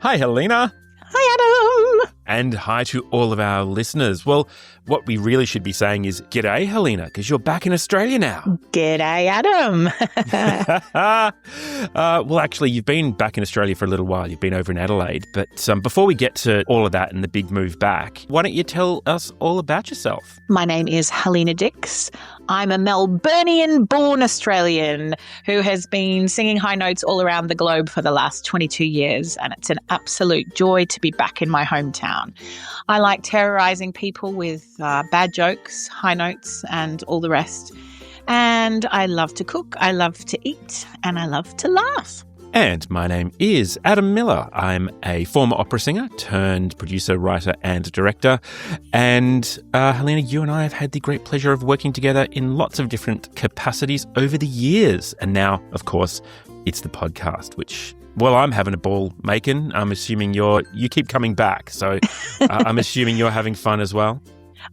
Hi, Helena. Hi, Adam. And hi to all of our listeners. Well, what we really should be saying is g'day, Helena, because you're back in Australia now. G'day, Adam. Well, actually, you've been back in Australia for a little while. You've been over in Adelaide. But before we get to all of that and the big move back, why don't you tell us all about yourself? My name is Helena Dix. I'm a Melburnian-born Australian who has been singing high notes all around the globe for the last 22 years, and it's an absolute joy to be back in my hometown. I like terrorising people with bad jokes, high notes, and all the rest. And I love to cook, I love to eat, and I love to laugh. And my name is Adam Miller. I'm a former opera singer turned producer, writer and director. And Helena, you and I have had the great pleasure of working together in lots of different capacities over the years. And now, of course, it's the podcast, which, well, I'm having a ball making. I'm assuming you keep coming back. So I'm assuming you're having fun as well.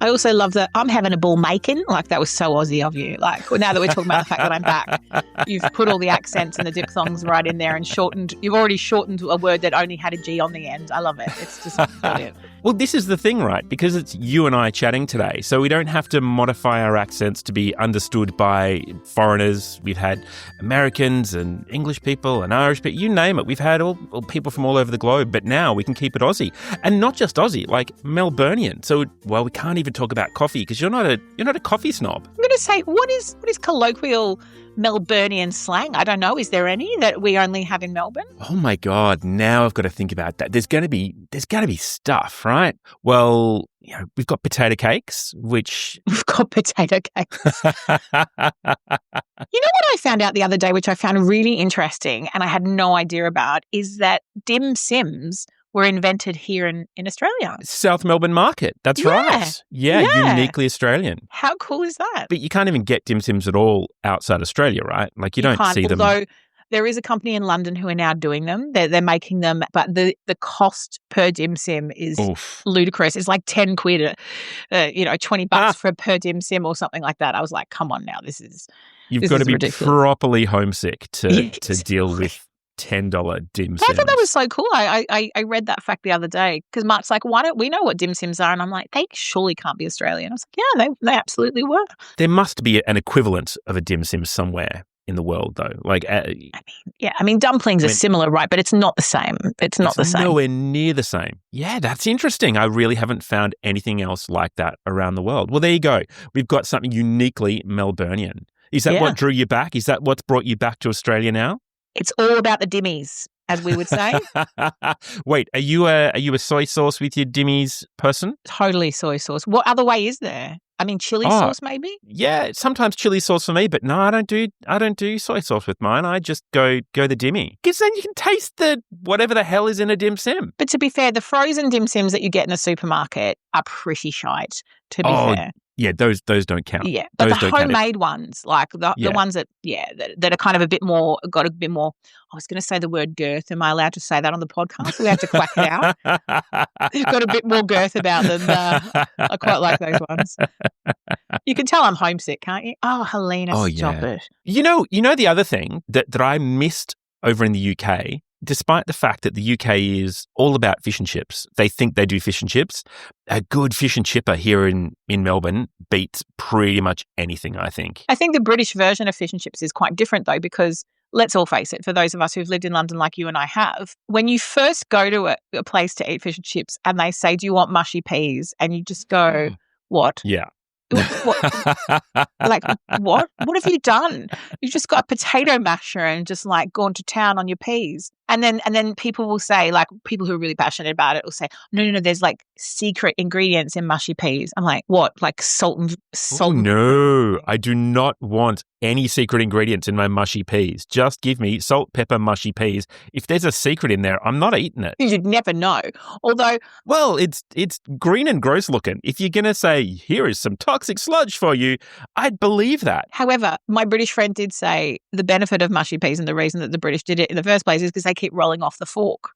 I also love that I'm having a ball making. Like, that was so Aussie of you. Like, now that we're talking about the fact that I'm back, you've put all the accents and the diphthongs right in there and you've already shortened a word that only had a G on the end. I love it. It's just brilliant. Well, this is the thing, right? Because it's you and I chatting today, so we don't have to modify our accents to be understood by foreigners. We've had Americans and English people and Irish people, you name it. We've had all people from all over the globe, but now we can keep it Aussie. And not just Aussie, like Melburnian. So, well, we can't even talk about coffee because you're not a coffee snob. I'm going to say, what is colloquial Melburnian slang? I don't know. Is there any that we only have in Melbourne? Oh my God! Now I've got to think about that. There's going to be stuff, right? Well, we've got potato cakes, which we've got potato cakes. You know what I found out the other day, which I found really interesting, and I had no idea about, is that dim sims were invented here in Australia. South Melbourne Market. That's right. Yeah, uniquely Australian. How cool is that? But you can't even get dim sims at all outside Australia, right? Like you don't see them. Although there is a company in London who are now doing them. They're making them, but the cost per dim sim is ludicrous. It's like 10 quid, $20 per dim sim or something like that. I was like, come on now, You've got to be ridiculous. Properly homesick to deal with $10 dim sims. I thought that was so cool. I read that fact the other day because Mark's like, why don't we know what dim sims are? And I'm like, they surely can't be Australian. I was like, yeah, they absolutely were. There must be an equivalent of a dim sim somewhere in the world, though. Like, dumplings are similar, right? But it's not the same. It's not the same. Nowhere near the same. Yeah, that's interesting. I really haven't found anything else like that around the world. Well, there you go. We've got something uniquely Melburnian. Is that what drew you back? Is that what's brought you back to Australia now? It's all about the dimmies, as we would say. Wait, are you a soy sauce with your dimmies person? Totally soy sauce. What other way is there? I mean, chili sauce maybe? Yeah, sometimes chili sauce for me, but no, I don't do soy sauce with mine. I just go the dimmy. Because then you can taste the whatever the hell is in a dim sim. But to be fair, the frozen dim sims that you get in the supermarket are pretty shite, to be fair. Yeah, those don't count. Yeah, but the homemade ones, like the ones that are kind of got a bit more, I was going to say the word girth. Am I allowed to say that on the podcast? We have to quack it out. They've got a bit more girth about them. I quite like those ones. You can tell I'm homesick, can't you? Oh, Helena, stop it. You know the other thing that I missed over in the UK, despite the fact that the UK is all about fish and chips, they think they do fish and chips. A good fish and chipper here in Melbourne beats pretty much anything, I think. I think the British version of fish and chips is quite different, though, because let's all face it, for those of us who've lived in London like you and I have, when you first go to a place to eat fish and chips and they say, do you want mushy peas? And you just go, what? Yeah. Like, what? What have you done? You've just got a potato masher and just like gone to town on your peas. And then people will say, like, people who are really passionate about it will say, no, there's like secret ingredients in mushy peas. I'm like, what? Like salt and Oh, no, I do not want any secret ingredients in my mushy peas. Just give me salt, pepper, mushy peas. If there's a secret in there, I'm not eating it. You'd never know. Although, well, it's green and gross looking. If you're going to say, here is some toxic sludge for you, I'd believe that. However, my British friend did say the benefit of mushy peas and the reason that the British did it in the first place is because they keep rolling off the fork.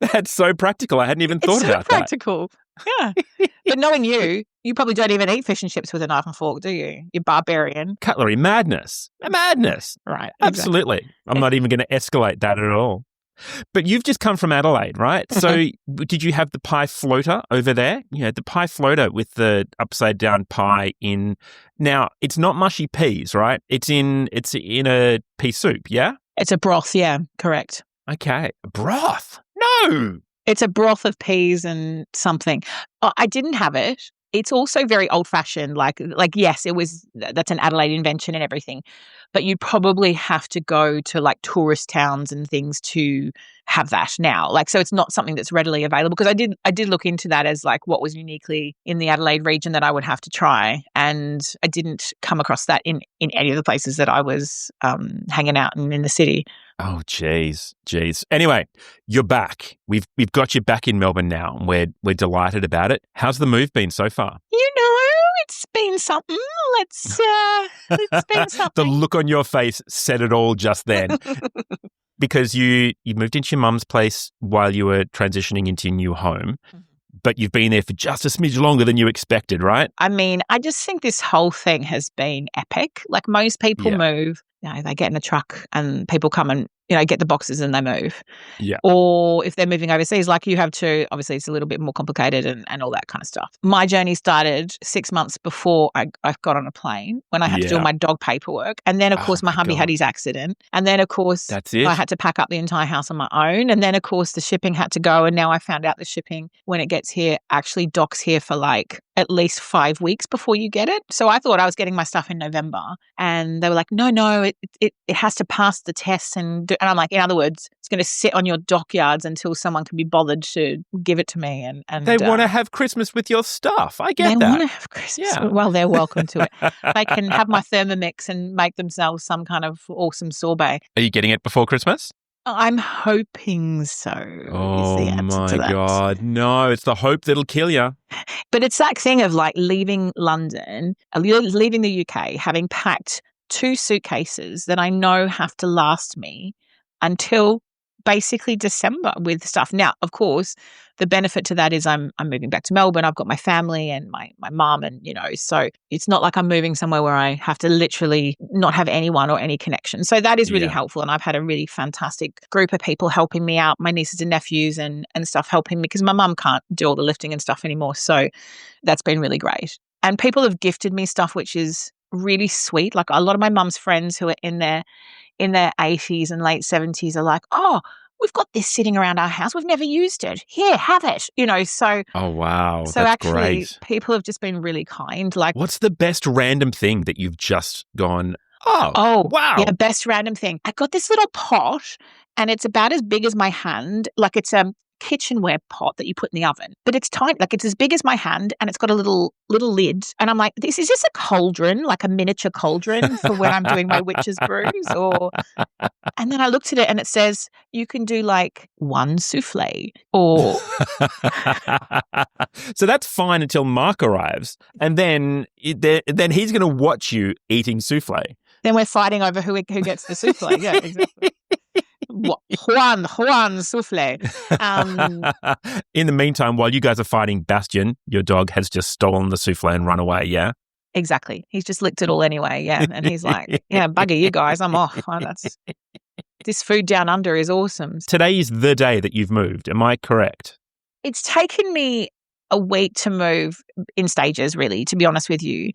That's so practical. I hadn't even thought about that. It's so practical. Yeah. But knowing you probably don't even eat fish and chips with a knife and fork, do you? You barbarian. Cutlery madness. Madness. Right. Absolutely. Exactly. I'm not even going to escalate that at all. But you've just come from Adelaide, right? So did you have the pie floater over there? You know, the pie floater with the upside down pie in. Now, it's not mushy peas, right? It's in a pea soup, yeah? It's a broth, yeah, correct. Okay. Broth? No. It's a broth of peas and something. Oh, I didn't have it. It's also very old-fashioned. Like yes, that's an Adelaide invention and everything, but you'd probably have to go to like tourist towns and things to have that now. Like, so it's not something that's readily available, because I did look into that as like what was uniquely in the Adelaide region that I would have to try, and I didn't come across that in any of the places that I was hanging out in the city. Oh, geez. Anyway, you're back. We've got you back in Melbourne now, and we're delighted about it. How's the move been so far? You know, it's been something. It's been something. The look on your face said it all just then. Because you moved into your mum's place while you were transitioning into your new home, but you've been there for just a smidge longer than you expected, right? I mean, I just think this whole thing has been epic. Like, most people move, you know, they get in a truck and people come and, you know, get the boxes and they move. Yeah. Or if they're moving overseas, like you have to, obviously it's a little bit more complicated and all that kind of stuff. My journey started 6 months before I got on a plane, when I had to do all my dog paperwork. And then, of course, my hubby had his accident. And then, of course, that's it. I had to pack up the entire house on my own. And then, of course, the shipping had to go. And now I found out the shipping, when it gets here, actually docks here for like at least 5 weeks before you get it. So I thought I was getting my stuff in November. And they were like, no, it has to pass the test. And I'm like, in other words, it's going to sit on your dockyards until someone can be bothered to give it to me. And they want to have Christmas with your stuff. I get that. They want to have Christmas. Yeah. Well, they're welcome to it. They can have my Thermomix and make themselves some kind of awesome sorbet. Are you getting it before Christmas? I'm hoping so. Oh, my God. No, it's the hope that'll kill you. But it's that thing of like leaving London, leaving the UK, having packed 2 suitcases that I know have to last me until basically December with stuff. Now, of course, the benefit to that is I'm moving back to Melbourne. I've got my family and my mum, and, you know, so it's not like I'm moving somewhere where I have to literally not have anyone or any connection. So that is really helpful. And I've had a really fantastic group of people helping me out, my nieces and nephews and stuff helping me, because my mum can't do all the lifting and stuff anymore. So that's been really great. And people have gifted me stuff, which is really sweet. Like, a lot of my mum's friends who are in their 80s and late 70s are like, oh, we've got this sitting around our house. We've never used it. Here, have it. You know, so. Oh, wow. So that's actually, great. People have just been really kind. Like, what's the best random thing that you've just gone, oh, wow. Yeah, best random thing. I got this little pot, and it's about as big as my hand. Like, it's a kitchenware pot that you put in the oven, but it's tiny. Like, it's as big as my hand, and it's got a little lid. And I'm like, this is just a cauldron, like a miniature cauldron for when I'm doing my witch's brews. And then I looked at it, and it says you can do like 1 souffle or. So that's fine until Mark arrives, and then he's going to watch you eating souffle. Then we're fighting over who gets the souffle. Yeah, exactly. Juan souffle. In the meantime, while you guys are fighting, Bastian, your dog, has just stolen the souffle and run away, yeah? Exactly. He's just licked it all anyway, yeah. And he's like, yeah, bugger you guys, I'm off. This food down under is awesome. Today is the day that you've moved. Am I correct? It's taken me a week to move in stages, really, to be honest with you.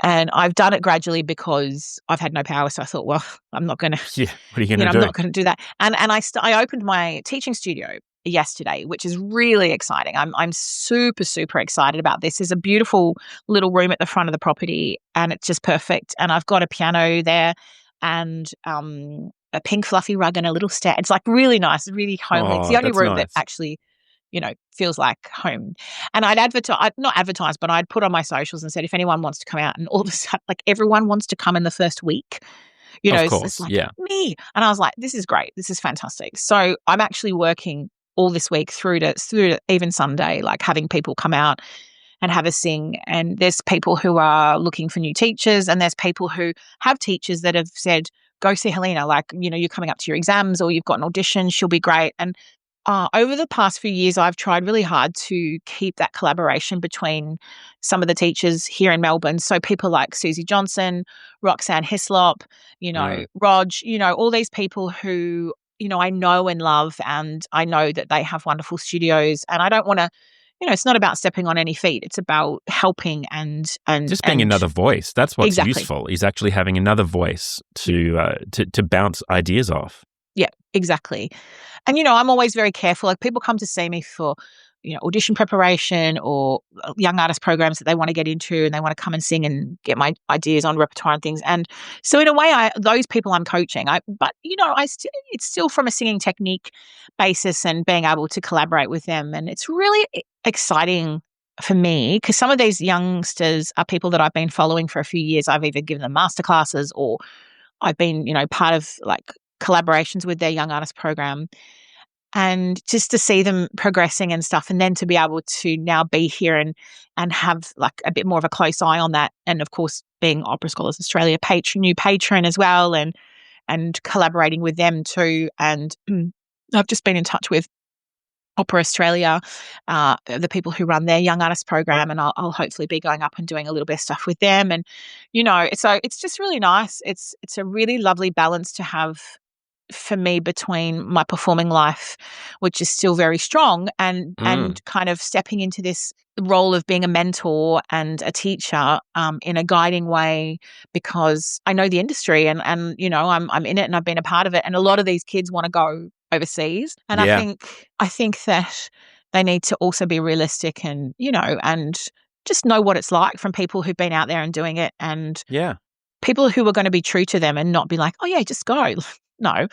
And I've done it gradually because I've had no power. So I thought, well, I'm not going to. Yeah, what are you going to do? I'm not going to do that. And I opened my teaching studio yesterday, which is really exciting. I'm super, super excited about this. There's a beautiful little room at the front of the property, and it's just perfect. And I've got a piano there and a pink fluffy rug and a little stair. It's like really nice, really homely. It's the only room that actually, you know, feels like home. And I'd not advertise, but I'd put on my socials and said, if anyone wants to come out, and all of a sudden, like, everyone wants to come in the first week. You know, it's like me. And I was like, this is great. This is fantastic. So I'm actually working all this week through to even Sunday, like having people come out and have a sing. And there's people who are looking for new teachers, and there's people who have teachers that have said, go see Helena, like, you know, you're coming up to your exams or you've got an audition, she'll be great. And over the past few years, I've tried really hard to keep that collaboration between some of the teachers here in Melbourne. So people like Susie Johnson, Roxanne Hislop, you know, Rog, you know, all these people who I know and love, and I know that they have wonderful studios, and I don't want to, it's not about stepping on any feet. It's about helping and just being another voice. That's what's Exactly. useful, is actually having another voice to bounce ideas off. Yeah, exactly. And, I'm always very careful. Like, people come to see me for, audition preparation or young artist programs that they want to get into, and they want to come and sing and get my ideas on repertoire and things. And so in a way, those people I'm coaching. But it's still from a singing technique basis and being able to collaborate with them. And it's really exciting for me, because some of these youngsters are people that I've been following for a few years. I've either given them masterclasses, or I've been, part of like collaborations with their young artist program. And just to see them progressing and stuff, and then to be able to now be here and have like a bit more of a close eye on that. And of course, being Opera Scholars Australia new patron as well, and collaborating with them too. And I've just been in touch with Opera Australia, the people who run their young artist program, and I'll hopefully be going up and doing a little bit of stuff with them. And so it's just really nice. It's a really lovely balance to have for me between my performing life, which is still very strong, and kind of stepping into this role of being a mentor and a teacher in a guiding way, because I know the industry, and I'm in it, and I've been a part of it. And a lot of these kids want to go overseas, and Yeah. I think that they need to also be realistic, and and just know what it's like from people who've been out there and doing it, and Yeah. people who are going to be true to them and not be like, oh yeah, just go. No,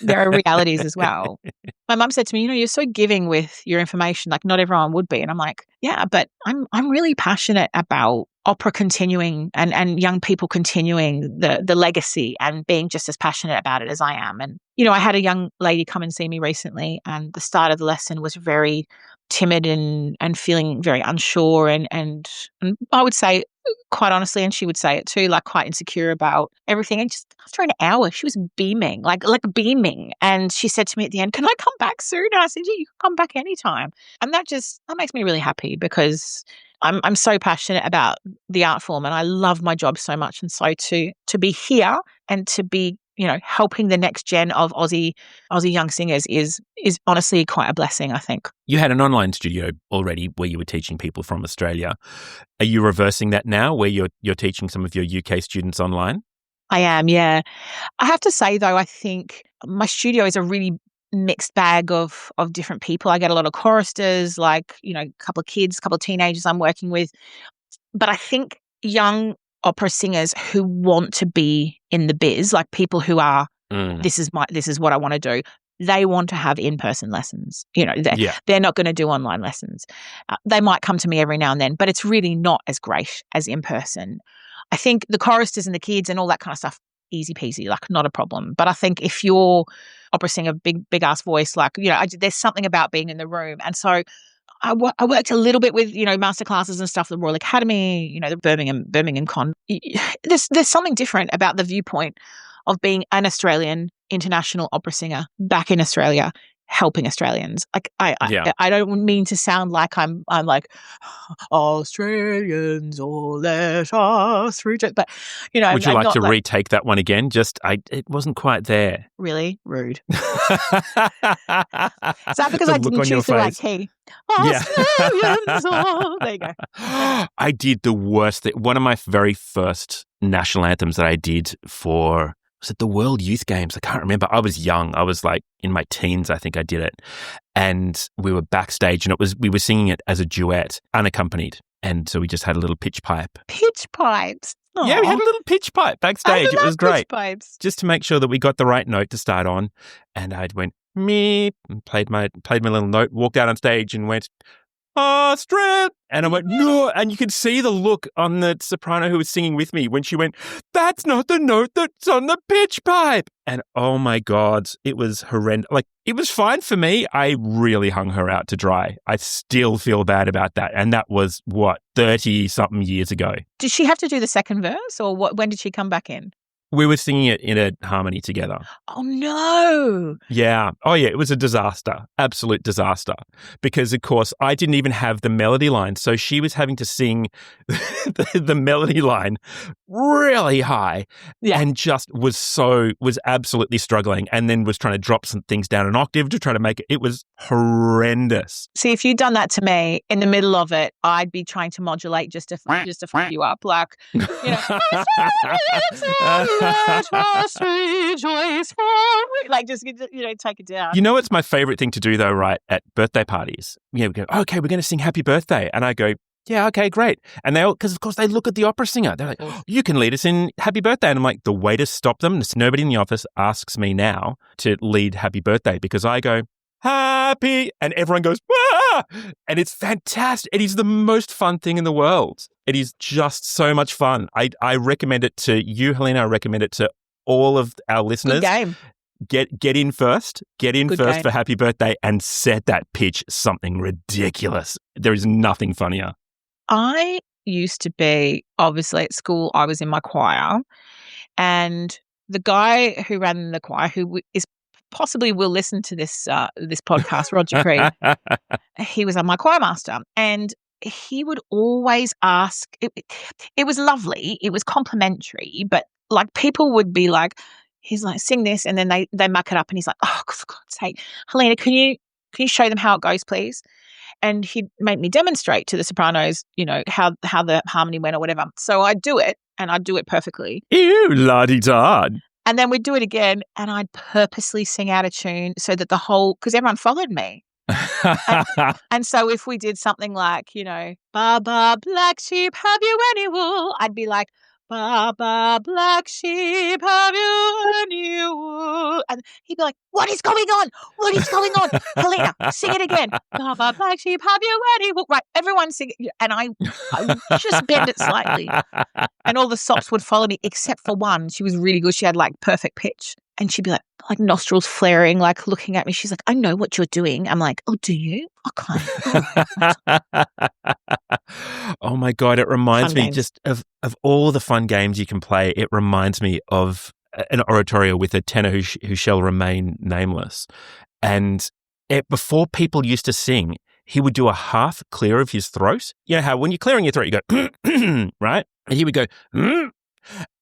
there are realities as well. My mum said to me, you're so giving with your information, like not everyone would be. And I'm like, yeah, but I'm really passionate about opera continuing and young people continuing the legacy, and being just as passionate about it as I am. And, I had a young lady come and see me recently, and the start of the lesson was very timid and feeling very unsure, and I would say, quite honestly, and she would say it too, like quite insecure about everything. And just after an hour, she was beaming, like beaming. And she said to me at the end, "Can I come back soon?" And I said, "Yeah, you can come back anytime." And that makes me really happy, because I'm so passionate about the art form, and I love my job so much. And so to be here and to be, helping the next gen of Aussie young singers is honestly quite a blessing, I think. You had an online studio already where you were teaching people from Australia. Are you reversing that now, where you're teaching some of your UK students online? I am, yeah. I have to say, though, I think my studio is a really mixed bag of different people. I get a lot of choristers, like, a couple of kids, a couple of teenagers I'm working with. But I think young opera singers who want to be in the biz, like people who are, this is what I want to do. They want to have in-person lessons. They're not going to do online lessons. They might come to me every now and then, but it's really not as great as in-person. I think the choristers and the kids and all that kind of stuff, easy peasy, like not a problem. But I think if you're opera singer, big ass voice, like, there's something about being in the room. And so I worked a little bit with, masterclasses and stuff, the Royal Academy, the Birmingham Con. There's something different about the viewpoint of being an Australian international opera singer back in Australia, helping Australians. Like I don't mean to sound like I'm like, Australians, all let us reject, but would you like to retake that one again? It wasn't quite there. Really rude. Is that because I didn't choose the right key? Australians, there you go. I did the worst thing. One of my very first national anthems that I did for, was it the World Youth Games? I can't remember. I was young. I was like in my teens, I think I did it. And we were backstage, and we were singing it as a duet, unaccompanied. And so we just had a little pitch pipe. Pitch pipes? Aww. Yeah, we had a little pitch pipe backstage. It was great. Pitch pipes. Just to make sure that we got the right note to start on. And I went, meep, and played my little note, walked out on stage and went, Australia. And I went, no. And you could see the look on the soprano who was singing with me when she went, that's not the note that's on the pitch pipe. And oh my God, it was horrendous. Like, it was fine for me. I really hung her out to dry. I still feel bad about that. And that was, 30-something years ago. Did she have to do the second verse, or when did she come back in? We were singing it in a harmony together. Oh, no. Yeah. Oh, yeah. It was a disaster. Absolute disaster. Because, of course, I didn't even have the melody line. So she was having to sing the melody line really high and just was absolutely struggling, and then was trying to drop some things down an octave to try to make it. It was horrendous. See, if you'd done that to me in the middle of it, I'd be trying to modulate just to fuck you up. Like, you know, like just, you know, take it down. You know, it's my favorite thing to do though, right? At birthday parties. Yeah, we go, okay, we're going to sing Happy Birthday. And I go, yeah, okay, great. And they all, because of course they look at the opera singer. They're like, oh, you can lead us in Happy Birthday. And I'm like, the way to stop them, nobody in the office asks me now to lead Happy Birthday, because I go, happy, and everyone goes, ah! And it's fantastic. It is the most fun thing in the world. It is just so much fun. I recommend it to you, Helena. I recommend it to all of our listeners. Good game. Get in first. Get in Good first game. for Happy Birthday and set that pitch something ridiculous. There is nothing funnier. I used to be, obviously at school, I was in my choir, and the guy who ran the choir, who is possibly will listen to this podcast, Roger Creed, he was my choir master, and he would always ask, it was lovely, it was complimentary, but like people would be like, he's like, sing this, and then they muck it up, and he's like, oh, for God's sake, Helena, can you show them how it goes, please? And he'd make me demonstrate to the sopranos, you know, how the harmony went or whatever. So I'd do it, and I'd do it perfectly. Ew, la-di-da. And then we'd do it again, and I'd purposely sing out of tune so that because everyone followed me. And so if we did something like, you know, Baba, black sheep, have you any wool? I'd be like, Baba, black sheep, have you any wool? And he'd be like, what is going on? What is going on? Helena, sing it again. Baba, black sheep, have you any wool? Right, everyone sing it. And I just bend it slightly. And all the sops would follow me except for one. She was really good. She had like perfect pitch. And she'd be like nostrils flaring, like looking at me. She's like, I know what you're doing. I'm like, oh, do you? Okay. Oh my God. It reminds Fun me games. just of all the fun games you can play. It reminds me of an oratorio with a tenor who shall remain nameless. And before people used to sing, he would do a half clear of his throat. You know how when you're clearing your throat, you go, right? And he would go,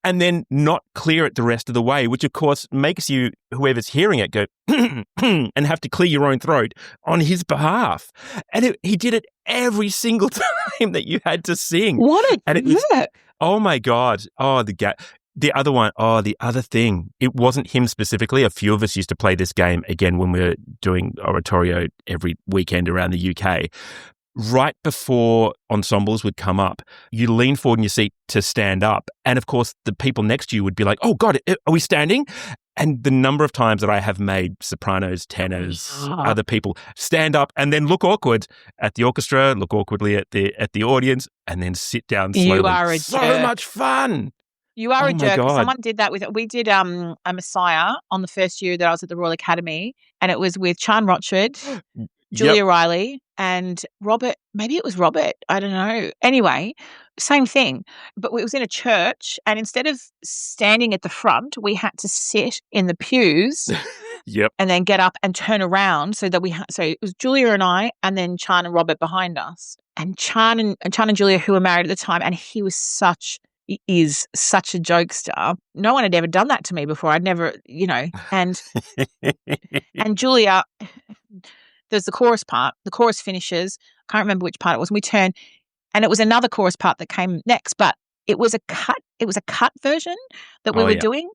and then not clear it the rest of the way, which of course makes you, whoever's hearing it, go and have to clear your own throat on his behalf. And he did it every single time that you had to sing. What a jerk. Oh my God. Oh, the other one. Oh, the other thing. It wasn't him specifically. A few of us used to play this game again when we were doing oratorio every weekend around the UK. Right before ensembles would come up, you lean forward in your seat to stand up. And of course, the people next to you would be like, oh God, are we standing? And the number of times that I have made sopranos, tenors, other people stand up and then look awkward at the orchestra, look awkwardly at the audience, and then sit down slowly. You are a so jerk. much fun. You are a jerk. God. Someone did that we did a Messiah on the first year that I was at the Royal Academy, and it was with Chan Rochford, Julia Riley, and Robert. Maybe it was Robert. I don't know. Anyway, same thing. But it was in a church, and instead of standing at the front, we had to sit in the pews. Yep. And then get up and turn around so that so it was Julia and I, and then Chan and Robert behind us. And Chan and Julia, who were married at the time, and he is such a jokester. No one had ever done that to me before. I'd never, you know, and Julia, there's the chorus part. The chorus finishes. I can't remember which part it was. And we turn, and it was another chorus part that came next, but it was a cut version that we were doing,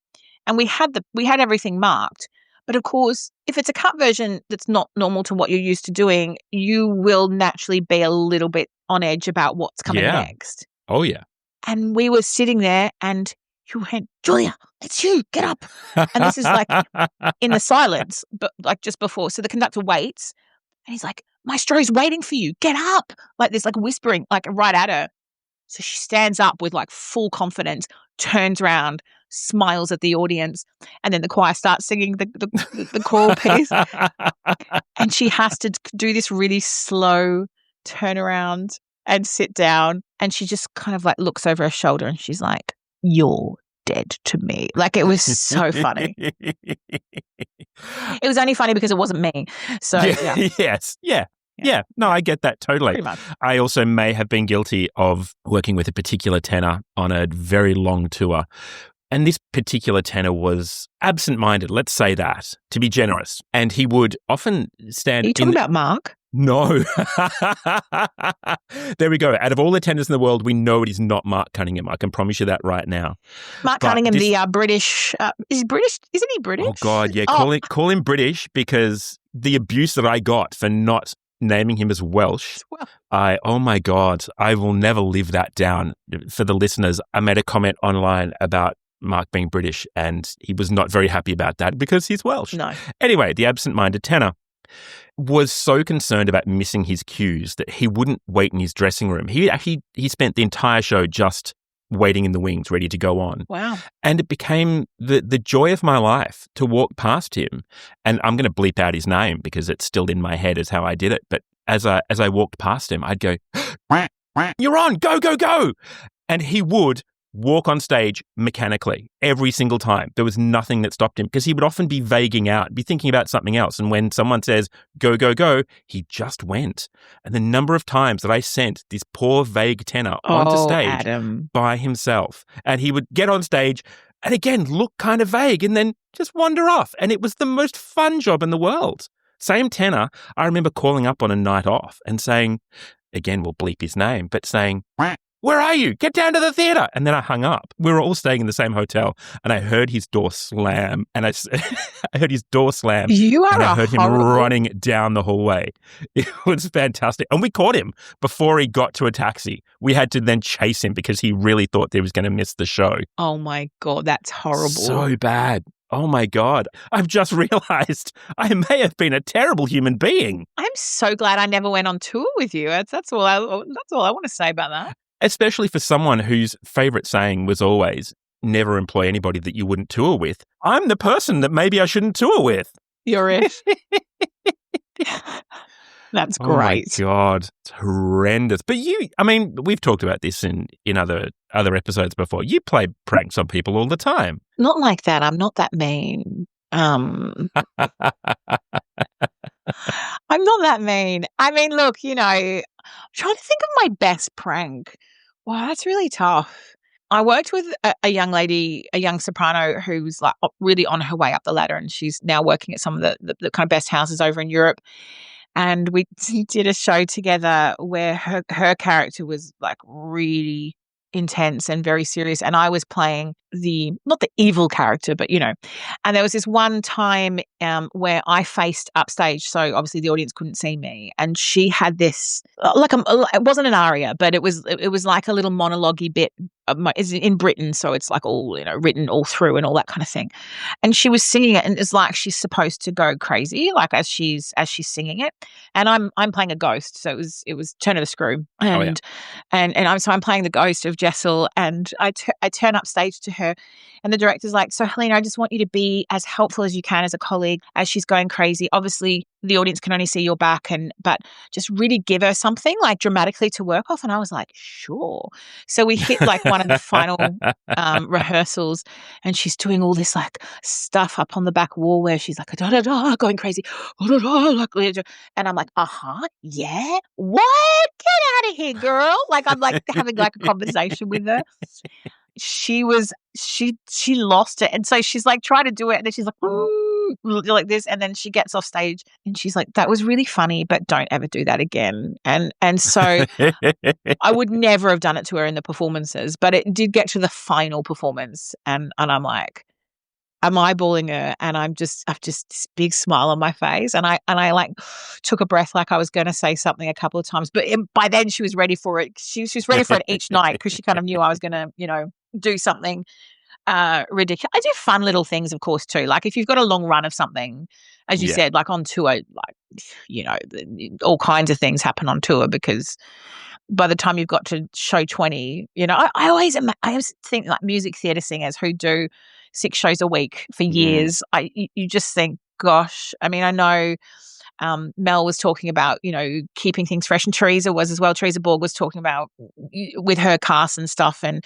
and we had everything marked. But of course, if it's a cut version that's not normal to what you're used to doing, you will naturally be a little bit on edge about what's coming next. Oh yeah. And we were sitting there, and you went, Julia, it's you, get up. And this is like in the silence, but like just before. So the conductor waits, and he's like, Maestro's waiting for you, get up. Like this, like whispering, like right at her. So she stands up with like full confidence, turns around, smiles at the audience, and then the choir starts singing the choral piece. And she has to do this really slow turnaround and sit down, and she just kind of like looks over her shoulder, and she's like, you're dead to me. Like, it was so funny. It was only funny because it wasn't me. So, yeah. Yes. Yeah. Yeah. No, I get that totally. Pretty much. I also may have been guilty of working with a particular tenor on a very long tour. And this particular tenor was absent-minded, let's say that, to be generous. And he would often stand... Are you talking about Mark? No. There we go. Out of all the tenors in the world, we know it is not Mark Cunningham. I can promise you that right now. Mark Cunningham, the British... is he British? Isn't he British? Oh, God, yeah. Call him British, because the abuse that I got for not naming him as Welsh, oh my God, I will never live that down. For the listeners, I made a comment online about Mark being British, and he was not very happy about that because he's Welsh. No. Anyway, the absent-minded tenor was so concerned about missing his cues that he wouldn't wait in his dressing room. He spent the entire show just waiting in the wings, ready to go on. Wow. And it became the joy of my life to walk past him. And I'm going to bleep out his name because it's still in my head as how I did it. But as I walked past him, I'd go, "You're on, go, go, go." And he would walk on stage mechanically every single time. There was nothing that stopped him, because he would often be vaguing out, be thinking about something else. And when someone says, "Go, go, go," he just went. And the number of times that I sent this poor vague tenor onto stage Adam. by himself, and he would get on stage and again look kind of vague and then just wander off. And it was the most fun job in the world. Same tenor, I remember calling up on a night off and saying, again, we'll bleep his name, but saying, "Where are you? Get down to the theatre." And then I hung up. We were all staying in the same hotel, and I heard his door slam. And I heard his door slam. You are and I heard horrible. him running down the hallway. It was fantastic. And we caught him before he got to a taxi. We had to then chase him because he really thought that he was going to miss the show. Oh my God, that's horrible. So bad. Oh my God. I've just realised I may have been a terrible human being. I'm so glad I never went on tour with you. That's all I want to say about that. Especially for someone whose favourite saying was always, "Never employ anybody that you wouldn't tour with." I'm the person that maybe I shouldn't tour with. You're it. That's great. Oh my God. It's horrendous. But we've talked about this in other episodes before. You play pranks on people all the time. Not like that. I'm not that mean. I'm not that mean. I mean, look, I'm trying to think of my best prank. Wow, that's really tough. I worked with a young lady, a young soprano who's like really on her way up the ladder, and she's now working at some of the kind of best houses over in Europe. And we did a show together where her character was like really intense and very serious, and I was playing not the evil character, but and there was this one time where I faced upstage, so obviously the audience couldn't see me, and she had this it wasn't an aria, but it was like a little monologue-y bit. It's in Britain, so it's like all written all through and all that kind of thing. And she was singing it, and it's like she's supposed to go crazy, like as she's singing it. And I'm playing a ghost, so it was turn of the screw, and I'm playing the ghost of Jessel, and I turn up stage to her, and the director's like, "So Helena, I just want you to be as helpful as you can as a colleague as she's going crazy. Obviously, the audience can only see your back, but just really give her something like dramatically to work off." And I was like, "Sure." So we hit like one of the final rehearsals, and she's doing all this like stuff up on the back wall where she's like da da da going crazy, da, da, da, and I'm like, yeah, what? Get out of here, girl! Like I'm like having like a conversation with her. She lost it, and so she's like trying to do it, and then she's like like this, and then she gets off stage and she's like, "That was really funny, but don't ever do that again." And so I would never have done it to her in the performances, but it did get to the final performance, and I'm like, I'm eyeballing her, and I've just this big smile on my face, and I like took a breath like I was going to say something a couple of times, but by then she was ready for it. She was ready for it each night because she kind of knew I was going to do something ridiculous. I do fun little things, of course, too. Like if you've got a long run of something, as you said, like on tour, like all kinds of things happen on tour because by the time you've got to show 20, I always think like music theatre singers who do 6 shows a week for years. You just think, gosh, I mean, I know Mel was talking about, keeping things fresh, and Teresa was as well. Teresa Borg was talking about with her cast and stuff, and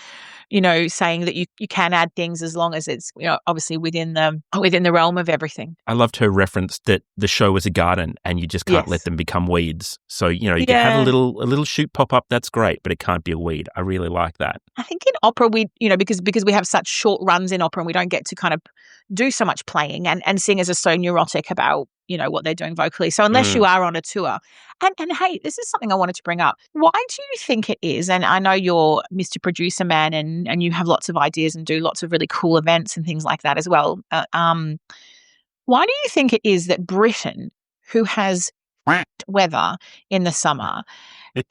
saying that you can add things as long as it's obviously within the realm of everything. I loved her reference that the show was a garden and you just can't let them become weeds. So you can have a little shoot pop up. That's great, but it can't be a weed. I really like that. I think in opera we because we have such short runs in opera and we don't get to kind of do so much playing, and singers are so neurotic about what they're doing vocally. So unless you are on a tour, and hey, this is something I wanted to bring up. Why do you think it is? And I know you're Mr. Producer Man, and you have lots of ideas and do lots of really cool events and things like that as well. Why do you think it is that Britain, who has weather in the summer,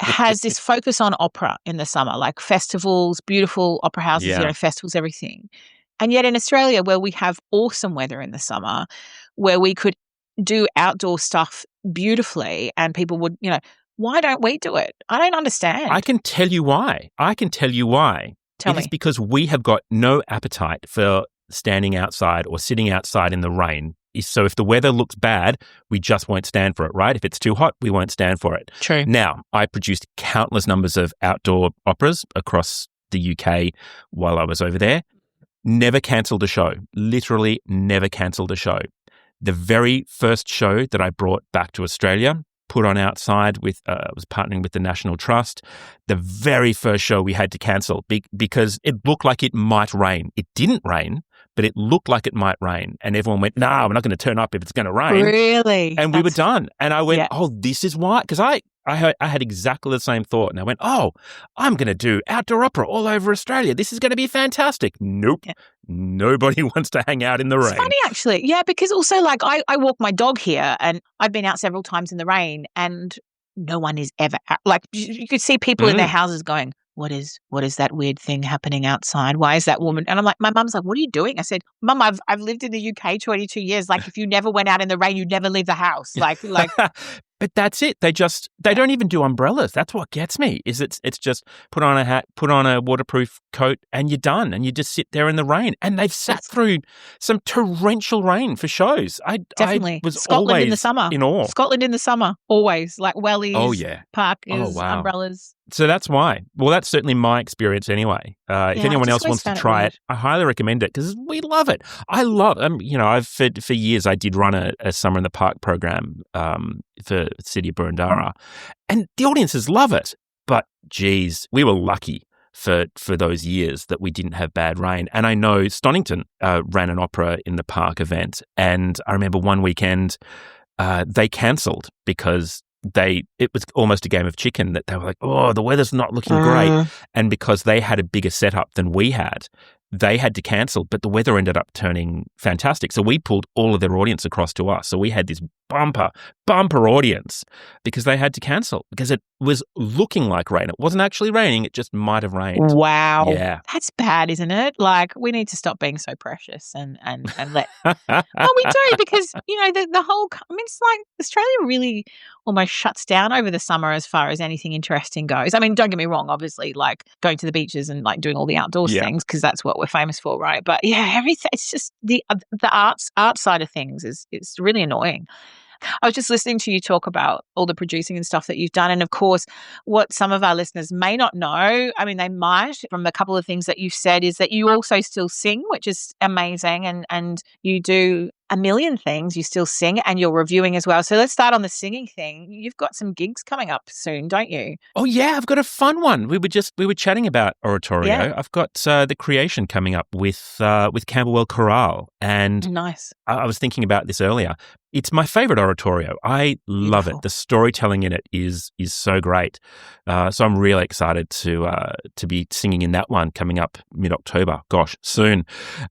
has this focus on opera in the summer, like festivals, beautiful opera houses, festivals, everything. And yet in Australia, where we have awesome weather in the summer, where we could do outdoor stuff beautifully and people would, why don't we do it? I don't understand. I can tell you why. Tell me. It is because we have got no appetite for standing outside or sitting outside in the rain. So if the weather looks bad, we just won't stand for it, right? If it's too hot, we won't stand for it. True. Now, I produced countless numbers of outdoor operas across the UK while I was over there. Never cancelled a show. Literally never cancelled a show. The very first show that I brought back to Australia, put on outside with, I was partnering with the National Trust. The very first show we had to cancel because it looked like it might rain. It didn't rain, but it looked like it might rain. And everyone went, no, we're not going to turn up if it's going to rain. Really? And we were done. And I went, oh, this is why. Because I had exactly the same thought. And I went, oh, I'm going to do outdoor opera all over Australia. This is going to be fantastic. Nope. Yeah. Nobody wants to hang out in the rain. It's funny, actually. Yeah, because also, like, I walk my dog here and I've been out several times in the rain and no one is ever out. Like, you could see people in their houses going, what is that weird thing happening outside? Why is that woman? And I'm like, my mum's like, what are you doing? I said, Mum, I've lived in the UK 22 years. Like, if you never went out in the rain, you'd never leave the house. Like. But that's it. They don't even do umbrellas. That's what gets me. Is it's just put on a hat, put on a waterproof coat, and you're done. And you just sit there in the rain. And they've sat through some torrential rain for shows. Definitely. I was Scotland always in the summer. In awe. Scotland in the summer, always, like wellies, parkas, umbrellas. So that's why. Well, that's certainly my experience anyway. If anyone else wants to try it, I highly recommend it because we love it. I love, I've for years I did run a Summer in the Park program for City of Boroondara, and the audiences love it. But geez, we were lucky for those years that we didn't have bad rain. And I know Stonington ran an opera in the park event, and I remember one weekend they cancelled because it was almost a game of chicken that they were like, oh, the weather's not looking great. And because they had a bigger setup than we had, they had to cancel, but the weather ended up turning fantastic. So we pulled all of their audience across to us. So we had this bumper audience because they had to cancel because it was looking like rain. It wasn't actually raining. It just might have rained. Wow. Yeah. That's bad, isn't it? Like, we need to stop being so precious and let... Well, we do because, the whole... I mean, it's like Australia really almost shuts down over the summer as far as anything interesting goes. I mean, don't get me wrong, obviously, like going to the beaches and like doing all the outdoors things because that's what we're famous for, right? But yeah, everything, it's just the art side of things it's really annoying. I was just listening to you talk about all the producing and stuff that you've done. And of course, what some of our listeners may not know, I mean, they might, from a couple of things that you've said, is that you also still sing, which is amazing. And you do a million things. You still sing and you're reviewing as well. So let's start on the singing thing. You've got some gigs coming up soon, don't you? Oh yeah, I've got a fun one. We were chatting about oratorio. Yeah. I've got The Creation coming up with Camberwell Chorale, and nice. I was thinking about this earlier. It's my favorite oratorio. I love it. The storytelling in it is so great. So I'm really excited to be singing in that one coming up mid-October. Gosh, soon.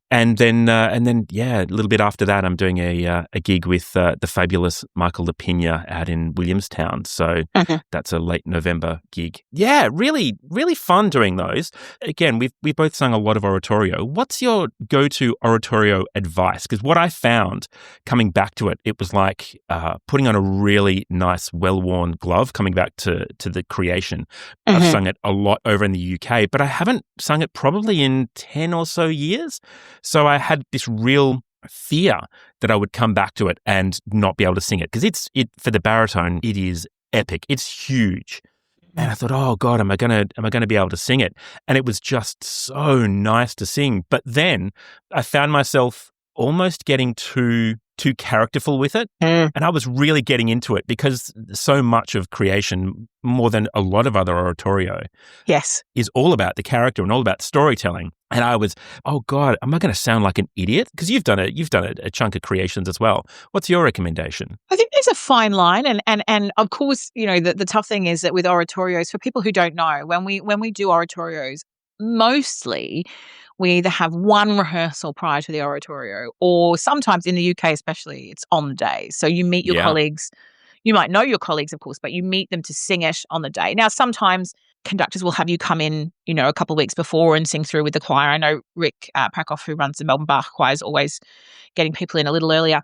And then yeah, a little bit after that, I'm doing a gig with the fabulous Michael LaPina out in Williamstown. So that's a late November gig. Yeah, really, really fun doing those. Again, we both sung a lot of oratorio. What's your go-to oratorio advice? Because what I found coming back to it was like putting on a really nice, well-worn glove, coming back to The Creation. I've sung it a lot over in the UK, but I haven't sung it probably in 10 or so years. So I had this real fear that I would come back to it and not be able to sing it. Because for the baritone, it is epic. It's huge. And I thought, oh God, am I gonna be able to sing it? And it was just so nice to sing. But then I found myself almost getting too characterful with it. And I was really getting into it because so much of creation, more than a lot of other oratorio, Yes, is all about the character and all about storytelling. And I was, oh God, am I going to sound like an idiot? Because you've done a chunk of creations as well. What's your recommendation? I think there's a fine line, and of course, the tough thing is that with oratorios, for people who don't know, when we do oratorios, mostly we either have one rehearsal prior to the oratorio, or sometimes in the UK especially, it's on the day. So you meet your colleagues. You might know your colleagues, of course, but you meet them to sing it on the day. Now, sometimes conductors will have you come in, a couple of weeks before and sing through with the choir. I know Rick Prakoff, who runs the Melbourne Bach Choir, is always getting people in a little earlier.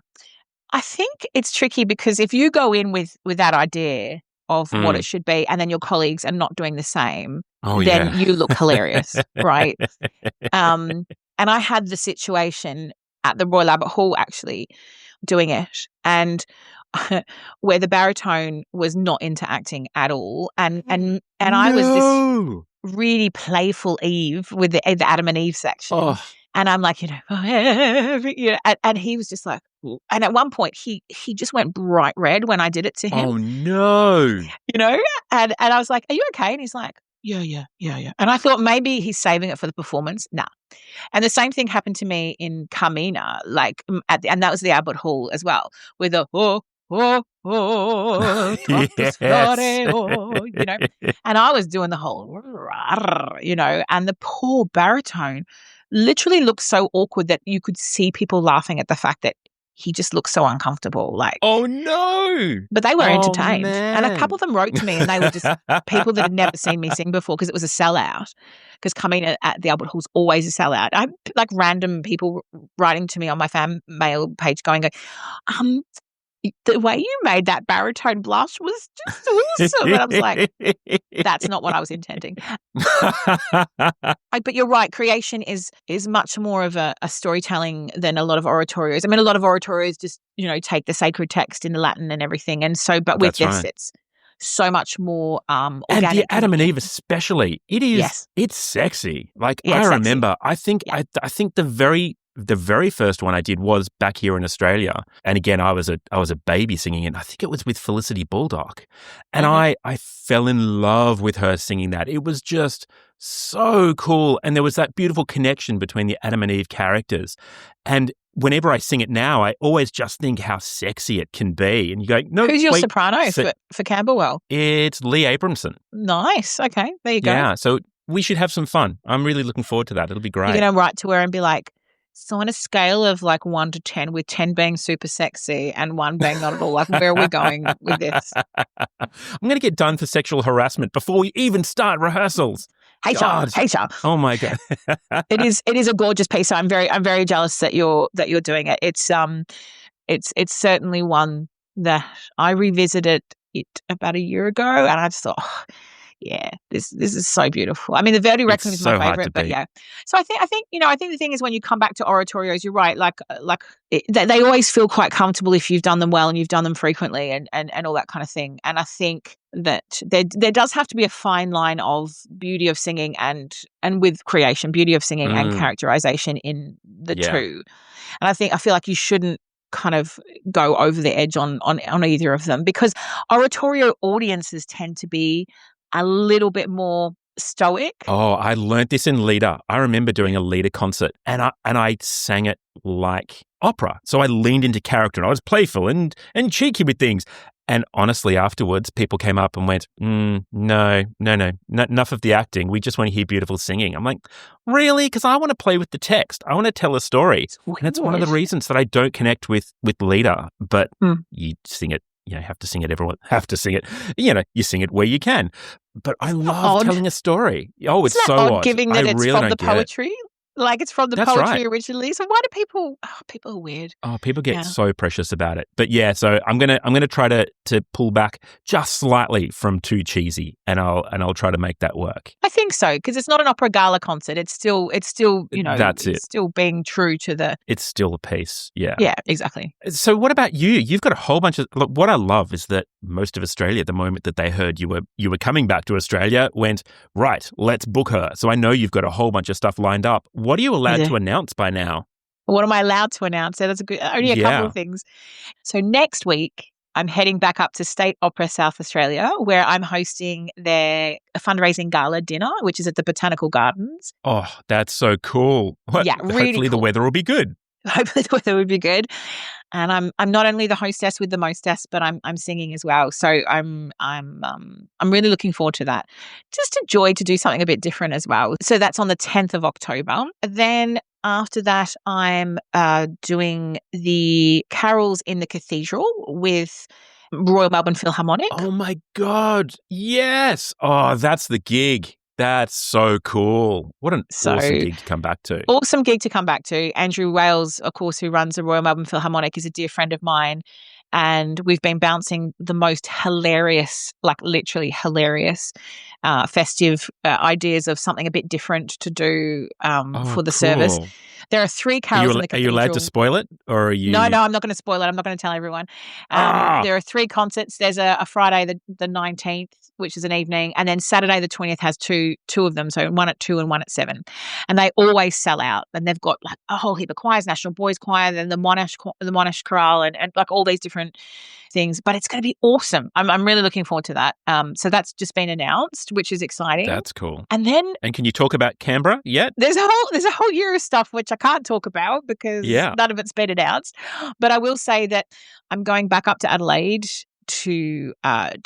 I think it's tricky because if you go in with that idea of what it should be, and then your colleagues are not doing the same, then you look hilarious, right? And I had the situation at the Royal Albert Hall actually doing it, and where the baritone was not into acting at all, and I was this really playful Eve with the Adam and Eve section, and I'm like, and he was just like, and at one point he just went bright red when I did it to him. Oh no! And I was like, "Are you okay?" And he's like, Yeah. And I thought maybe he's saving it for the performance. Nah. And the same thing happened to me in Carmina, and that was the Albert Hall as well, with a Yes. and I was doing the whole, and the poor baritone literally looked so awkward that you could see people laughing at the fact that he just looked so uncomfortable. Oh no! But they were entertained. Man. And a couple of them wrote to me, and they were just people that had never seen me sing before because it was a sellout. Because coming at the Albert Hall's always a sellout. I like random people writing to me on my fan mail page going, the way you made that baritone blush was just awesome. And I was like, that's not what I was intending. But you're right. Creation is much more of a storytelling than a lot of oratorios. I mean, a lot of oratorios just, take the sacred text in the Latin and everything. And so, but with That's right. it's so much more organic. And the Adam and Eve especially, it is, Yes. it's sexy. Yeah, I it's remember, I think the very first one I did was back here in Australia. And again, I was a baby singing it. I think it was with Felicity Baldock. And I fell in love with her singing that. It was just so cool. And there was that beautiful connection between the Adam and Eve characters. And whenever I sing it now, I always just think how sexy it can be. And you go, no, Who's your wait, soprano for Camberwell? It's Lee Abramson. Nice. Okay. There you go. Yeah. So we should have some fun. I'm really looking forward to that. It'll be great. You're going to write to her and be like, so on a scale of 1 to 10, with 10 being super sexy and 1 being not at all, where are we going with this? I'm going to get done for sexual harassment before we even start rehearsals. HR. Oh my God. It is a gorgeous piece. I'm very jealous that you're doing it. It's certainly one that I revisited it about a year ago, and I just thought, yeah, this is so beautiful. I mean, the Verdi Requiem is my favorite, but yeah. So I think the thing is when you come back to oratorios, you're right. They always feel quite comfortable if you've done them well and you've done them frequently and all that kind of thing. And I think that there does have to be a fine line of beauty of singing and with creation, beauty of singing and characterization in the two. And I feel like you shouldn't kind of go over the edge on either of them, because oratorio audiences tend to be a little bit more stoic. Oh, I learnt this in Lieder. I remember doing a Lieder concert and I sang it like opera. So I leaned into character and I was playful and cheeky with things. And honestly, afterwards, people came up and went, no, enough of the acting. We just want to hear beautiful singing. I'm like, really? Because I want to play with the text. I want to tell a story. And that's one of the reasons that I don't connect with Lieder. But you sing it. You have to sing it. Everyone have to sing it. You sing it where you can. But I love telling a story. Oh, it's so odd. Given that it's from the poetry. It's from the poetry originally. So why do people are weird. Oh, people get so precious about it. But yeah, so I'm gonna try to to pull back just slightly from too cheesy, and I'll try to make that work. I think so, because it's not an opera gala concert. It's still That's it. it's still being true to the. It's still a piece. Yeah. Yeah, exactly. So what about you? You've got a whole bunch of. Look, what I love is that most of Australia, the moment that they heard you were coming back to Australia, went, right, let's book her. So I know you've got a whole bunch of stuff lined up. What are you allowed to announce by now? What am I allowed to announce? So that's only a couple of things. So next week, I'm heading back up to State Opera South Australia, where I'm hosting their fundraising gala dinner, which is at the Botanical Gardens. Oh, that's so cool. Yeah, really hopefully the weather will be good. Hopefully the weather would be good. And I'm not only the hostess with the mostess, but I'm singing as well. So I'm really looking forward to that. Just a joy to do something a bit different as well. So that's on the 10th of October. Then after that, I'm doing the carols in the cathedral with Royal Melbourne Philharmonic. Oh my God. Yes. Oh, that's the gig. That's so cool. What an awesome gig to come back to. Awesome gig to come back to. Andrew Wales, of course, who runs the Royal Melbourne Philharmonic, is a dear friend of mine. And we've been bouncing the most hilarious, like literally hilarious, festive ideas of something a bit different to do for the service. There are 3 carols in the cathedral. Are you allowed to spoil it? Or are you? No, I'm not going to spoil it. I'm not going to tell everyone. There are 3 concerts. There's a Friday, the 19th, which is an evening, and then Saturday the 20th has two of them, so one at 2 and one at 7. And they always sell out. And they've got like a whole heap of choirs, National Boys Choir, then the Monash Chorale, and like all these different things. But it's going to be awesome. I'm really looking forward to that. So that's just been announced, which is exciting. That's cool. And can you talk about Canberra yet? There's a whole year of stuff which I can't talk about because none of it's been announced. But I will say that I'm going back up to Adelaide to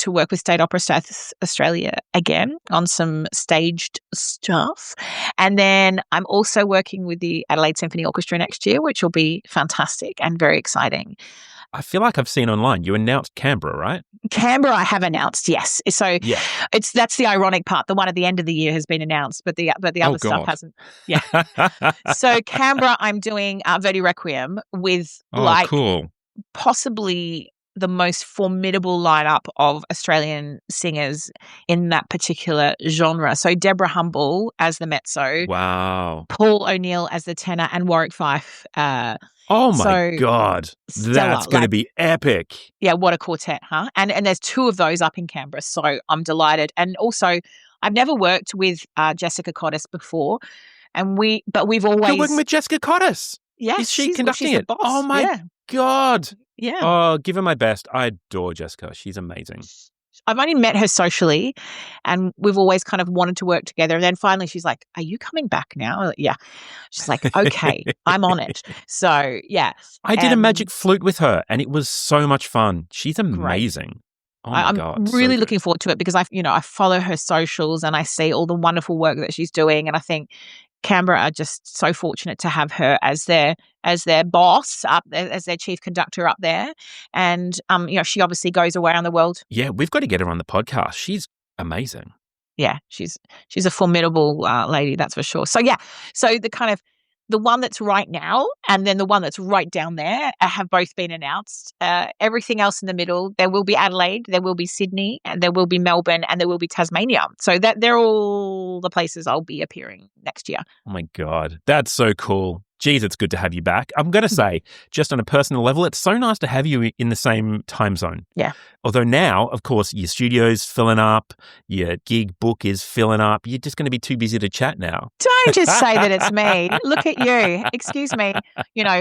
work with State Opera South Australia again on some staged stuff. And then I'm also working with the Adelaide Symphony Orchestra next year, which will be fantastic and very exciting. I feel like I've seen online you announced Canberra, right? Canberra I have announced, yes. So that's the ironic part. The one at the end of the year has been announced, but the other stuff hasn't. Yeah. So Canberra, I'm doing Verdi Requiem with cool. Possibly the most formidable lineup of Australian singers in that particular genre. So Deborah Humble as the mezzo. Wow. Paul O'Neill as the tenor, and Warwick Fife. Oh my God. That's going to be epic. Yeah, what a quartet, huh? And there's 2 of those up in Canberra, so I'm delighted. And also, I've never worked with Jessica Cottis before, but we've always... You're working with Jessica Cottis? Yeah. Is she conducting she's it? The boss. Oh my God. Yeah. Oh, give her my best. I adore Jessica. She's amazing. I've only met her socially, and we've always kind of wanted to work together. And then finally she's like, are you coming back now? Like, yeah. She's like, okay, I'm on it. So, yeah. I did a magic flute with her, and it was so much fun. She's amazing. Great. Oh my I'm God, really looking forward to it because I follow her socials and I see all the wonderful work that she's doing. And I think Canberra are just so fortunate to have her as their boss up there, as their chief conductor up there. And she obviously goes around the world. Yeah, we've got to get her on the podcast. She's amazing. Yeah, she's a formidable lady, that's for sure. So yeah, so the one that's right now and then the one that's right down there have both been announced. Everything else in the middle, there will be Adelaide, there will be Sydney, and there will be Melbourne, and there will be Tasmania. So that they're all the places I'll be appearing next year. Oh my God, that's so cool. Geez, it's good to have you back. I'm going to say, just on a personal level, it's so nice to have you in the same time zone. Yeah. Although now, of course, your studio's filling up, your gig book is filling up. You're just going to be too busy to chat now. Don't just say that it's me. Look at you. Excuse me.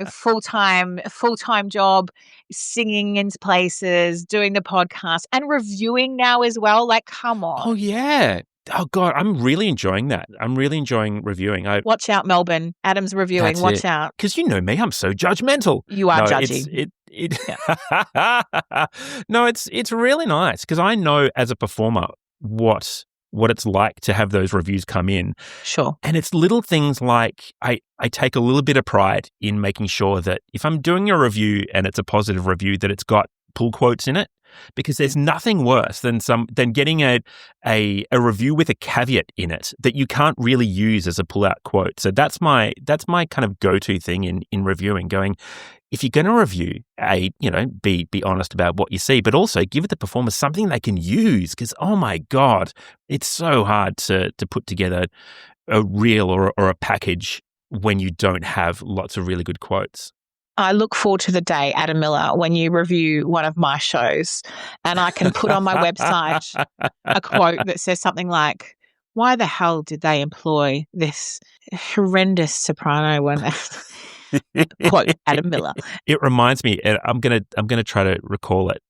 Full-time job, singing in places, doing the podcast, and reviewing now as well. Like, come on. Oh, yeah. Oh, God, I'm really enjoying that. I'm really enjoying reviewing. Watch out, Melbourne. Adam's reviewing. Watch out. Because you know me, I'm so judgmental. You are judgy. No, it's really nice because I know as a performer what it's like to have those reviews come in. Sure. And it's little things like I take a little bit of pride in making sure that if I'm doing a review and it's a positive review, that it's got pull quotes in it. because there's nothing worse than getting a review with a caveat in it that you can't really use as a pull-out quote. So that's my kind of go-to thing in reviewing, going, if you're going to review, be honest about what you see, but also give the performers something they can use, because, oh my God, it's so hard to put together a reel or a package when you don't have lots of really good quotes. I look forward to the day, Adam Miller, when you review one of my shows and I can put on my website a quote that says something like, why the hell did they employ this horrendous soprano when quote Adam Miller. It reminds me, and I'm gonna try to recall it.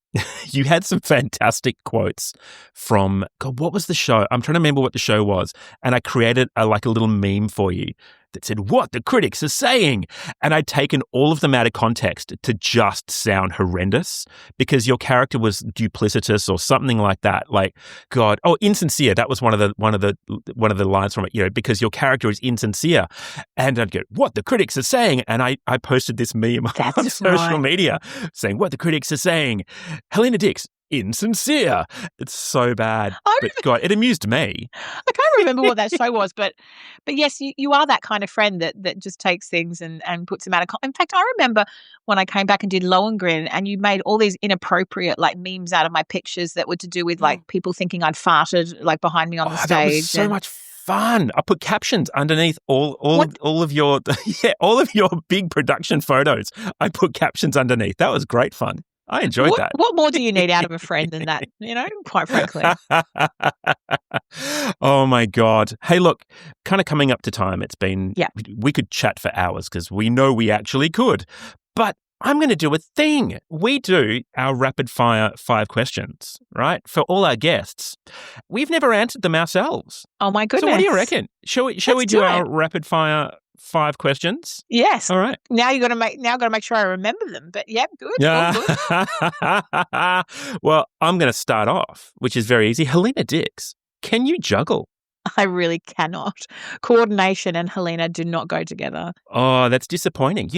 You had some fantastic quotes from, God, what was the show? I'm trying to remember what the show was. And I created a little meme for you that said, what the critics are saying. And I'd taken all of them out of context to just sound horrendous because your character was duplicitous or something like that. Like, God, insincere. That was one of the lines from it, because your character is insincere. And I'd go, what the critics are saying. And I posted this meme on social media saying, what the critics are saying. Helena Dix, insincere. It's so bad. But God, it amused me. I can't remember what that show was, but yes, you are that kind of friend that just takes things and puts them out of context. In fact, I remember when I came back and did Lohengrin, and you made all these inappropriate memes out of my pictures that were to do with people thinking I'd farted behind me on the stage. That was so much fun. I put captions underneath all of your all of your big production photos. I put captions underneath. That was great fun. I enjoyed that. What more do you need out of a friend than that, quite frankly? Oh, my God. Hey, look, kind of coming up to time. It's been, we could chat for hours because we know we actually could. But I'm going to do a thing. We do our rapid fire 5 questions, right? For all our guests. We've never answered them ourselves. Oh, my goodness. So what do you reckon? Shall we do our rapid fire 5 questions? Yes. All right. Now got to make sure I remember them. But good. Yeah. Good. Well, I'm going to start off, which is very easy. Helena Dix, can you juggle? I really cannot. Coordination and Helena do not go together. Oh, that's disappointing.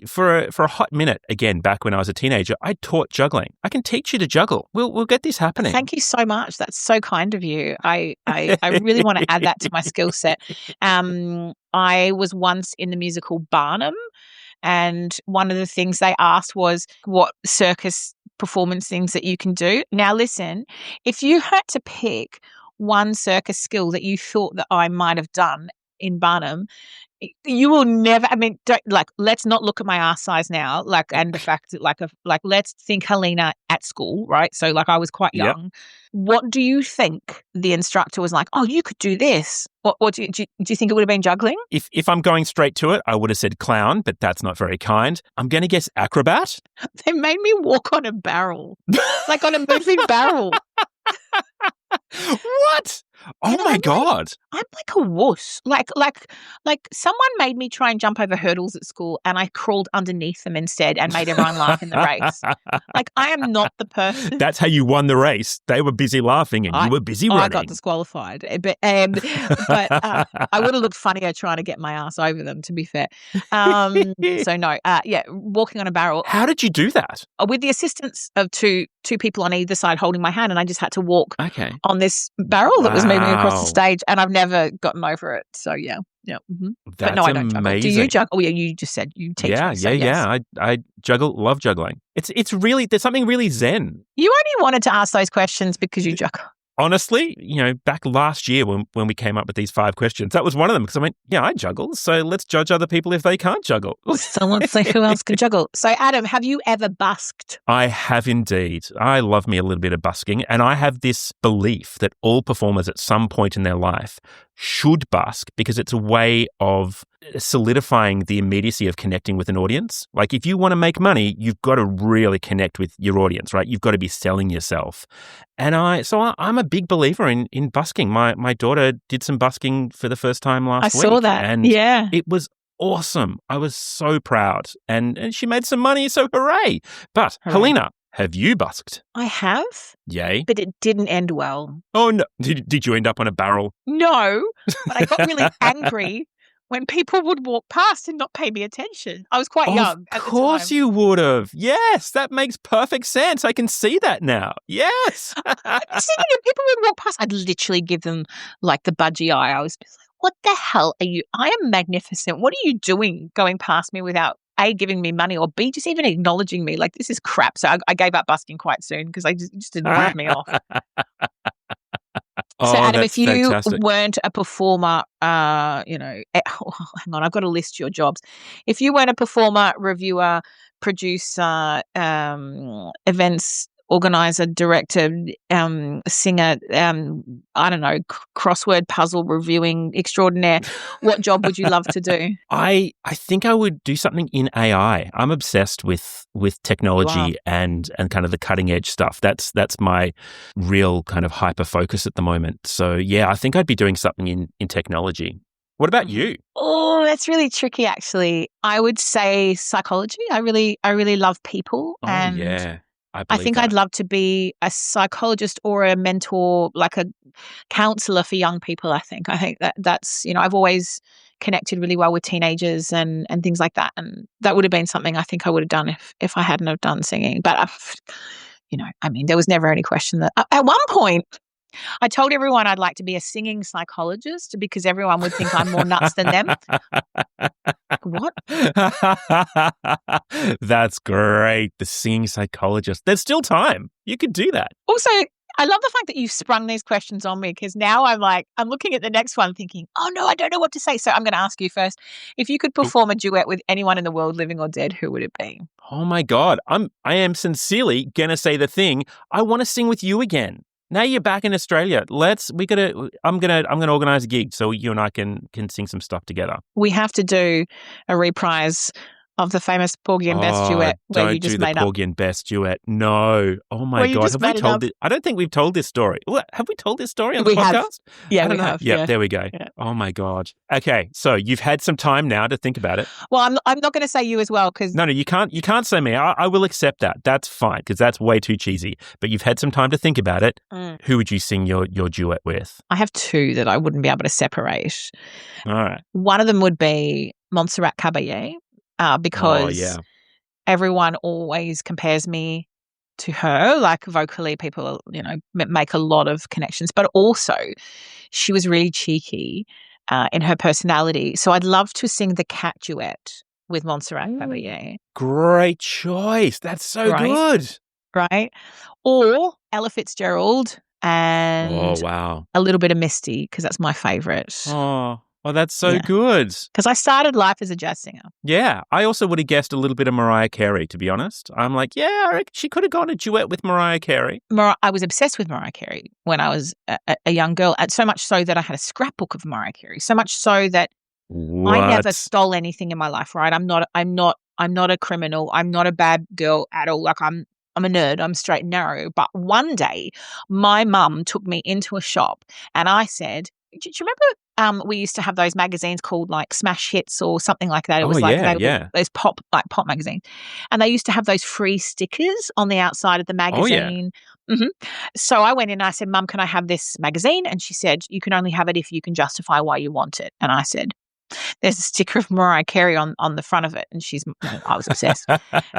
For a hot minute, again, back when I was a teenager, I taught juggling. I can teach you to juggle. We'll get this happening. Thank you so much. That's so kind of you. I really want to add that to my skill set. I was once in the musical Barnum, and one of the things they asked was what circus performance things that you can do. Now, listen, if you had to pick one circus skill that you thought that I might have done in Barnum, you will never, let's not look at my ass size now, and the fact that let's think Helena at school, right? So I was quite young. Yep. What do you think the instructor was like, oh, you could do this? What do you think it would have been juggling? If I'm going straight to it, I would have said clown, but that's not very kind. I'm going to guess acrobat. They made me walk on a barrel, on a moving barrel. What? Oh my God. I'm like a wuss. Like someone made me try and jump over hurdles at school and I crawled underneath them instead and made everyone laugh in the race. I am not the person. That's how you won the race. They were busy laughing and you were busy running. I got disqualified. But I would have looked funnier trying to get my ass over them, to be fair. So no, walking on a barrel. How did you do that? With the assistance of two people on either side holding my hand, and I just had to walk on this barrel that was moving across the stage, and I've never gotten over it. So yeah. Mm-hmm. But no, I don't juggle. Do you juggle? Oh yeah, you just said you teach. Yeah, me, so yes. I juggle. Love juggling. It's really, there's something really zen. You only wanted to ask those questions because you juggle. Honestly, back last year when we came up with these 5 questions, that was one of them because I went, I juggle, so let's judge other people if they can't juggle. So let's see who else can juggle. So Adam, have you ever busked? I have indeed. I love me a little bit of busking, and I have this belief that all performers at some point in their life should busk because it's a way of solidifying the immediacy of connecting with an audience. Like if you want to make money, you've got to really connect with your audience, right? You've got to be selling yourself. And I'm a big believer in busking. My daughter did some busking for the first time last week. I saw that. And it was awesome. I was so proud. And she made some money, so hooray. But Helena, have you busked? I have. Yay. But it didn't end well. Oh, no. Did you end up on a barrel? No, but I got really angry when people would walk past and not pay me attention. I was quite young at the time. Of course you would have. Yes, that makes perfect sense. I can see that now. Yes. People would walk past. I'd literally give them like the budgie eye. I was just like, what the hell are you? I am magnificent. What are you doing going past me without A, giving me money, or B, just even acknowledging me? Like, this is crap. So I gave up busking quite soon because I just annoyed me off. So, Adam, if you fantastic. weren't a performer, hang on, I've got to list your jobs. If you weren't a performer, reviewer, producer, events organizer, director, singer, I don't know, crossword puzzle reviewing extraordinaire, what job would you love to do? I think I would do something in AI. I'm obsessed with technology and kind of the cutting edge stuff. That's my real kind of hyper focus at the moment. So yeah, I think I'd be doing something in technology. What about you? Oh, that's really tricky actually. I would say psychology. I really love people. Oh and yeah. I think I'd love to be a psychologist or a mentor, like a counselor for young people. I think that's, I've always connected really well with teenagers and things like that. And that would have been something I think I would have done if I hadn't have done singing. But, there was never any question that at one point I told everyone I'd like to be a singing psychologist because everyone would think I'm more nuts than them. What? That's great. The singing psychologist. There's still time. You could do that. Also, I love the fact that you've sprung these questions on me because now I'm looking at the next one thinking, oh no, I don't know what to say. So I'm going to ask you first. If you could perform a duet with anyone in the world, living or dead, who would it be? Oh my God. I am sincerely going to say the thing. I want to sing with you again. Now you're back in Australia. I'm gonna organize a gig so you and I can sing some stuff together. We have to do a reprise of the famous Porgy and Bess duet where you just made up. Don't do the Porgy and Bess duet. No. Oh my God. Have we told this? I don't think we've told this story. Have we told this story on the podcast? Yeah, we have. Yeah, there we go. Yeah. Oh my God. Okay, so you've had some time now to think about it. Well, I'm not going to say you as well because no, you can't say me. I will accept that. That's fine because that's way too cheesy. But you've had some time to think about it. Who would you sing your duet with? I have two that I wouldn't be able to separate. All right. One of them would be Montserrat Caballé. Because everyone always compares me to her, like vocally people, make a lot of connections, but also she was really cheeky in her personality. So I'd love to sing the cat duet with Montserrat Caballé. Great choice. That's so good. Right? Or Ella Fitzgerald and a little bit of Misty because that's my favourite. Oh, that's so good. Because I started life as a jazz singer. Yeah. I also would have guessed a little bit of Mariah Carey, to be honest. I'm like, I reckon she could have gone a duet with Mariah Carey. I was obsessed with Mariah Carey when I was a young girl, and so much so that I had a scrapbook of Mariah Carey. So much so that I never stole anything in my life, right? I'm not a criminal. I'm not a bad girl at all. Like I'm a nerd. I'm straight and narrow. But one day, my mum took me into a shop and I said, do you remember we used to have those magazines called like Smash Hits or something like that? It was those pop magazines. And they used to have those free stickers on the outside of the magazine. Oh, yeah. Mm-hmm. So I went in and I said, Mum, can I have this magazine? And she said, you can only have it if you can justify why you want it. And I said, there's a sticker of Mariah Carey on the front of it. And I was obsessed.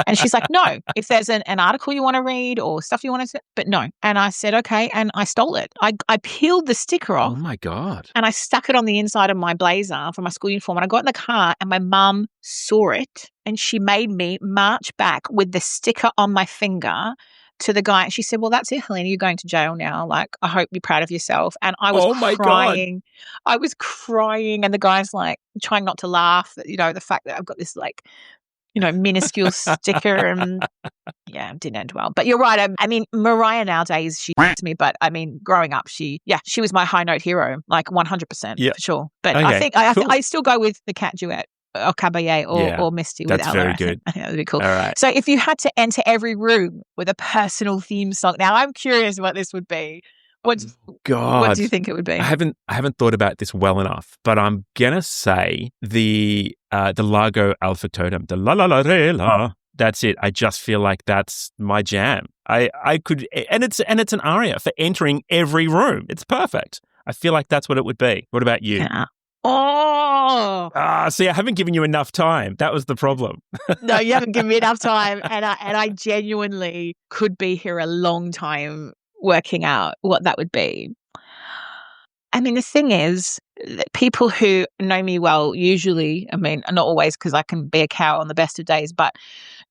And she's like, no, if there's an article you want to read or stuff you want to say, but no. And I said, okay. And I stole it. I peeled the sticker off. Oh my God. And I stuck it on the inside of my blazer for my school uniform. And I got in the car and my mum saw it and she made me march back with the sticker on my finger to the guy. And she said, well, that's it, Helena, you're going to jail now. Like, I hope you're proud of yourself. And I was crying. God. I was crying. And the guy's like trying not to laugh at, the fact that I've got this like, minuscule sticker and it didn't end well. But you're right. I mean, Mariah nowadays, she to me, but I mean, growing up, she was my high note hero, like 100% for sure. But okay, I think I still go with the cat duet. Or Caballé or Misty with Ella. That's very good. I think that would be cool. All right. So if you had to enter every room with a personal theme song, now I'm curious what this would be. What do you think it would be? I haven't thought about this well enough, but I'm gonna say the Largo Alpha Totem, the la la la re la. That's it. I just feel like that's my jam. I could, and it's an aria for entering every room. It's perfect. I feel like that's what it would be. What about you? Yeah. Oh, See, I haven't given you enough time. That was the problem. no, you haven't given me enough time. And I genuinely could be here a long time working out what that would be. I mean, the thing is, people who know me well usually, I mean, not always because I can be a cow on the best of days, but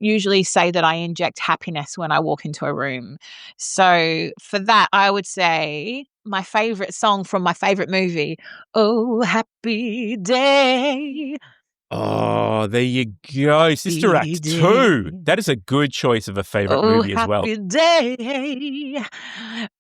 usually say that I inject happiness when I walk into a room. So for that, I would say my favorite song from my favorite movie, Oh, Happy Day. Oh, there you go. Sister Act 2. That is a good choice of a favorite movie as well. Happy day.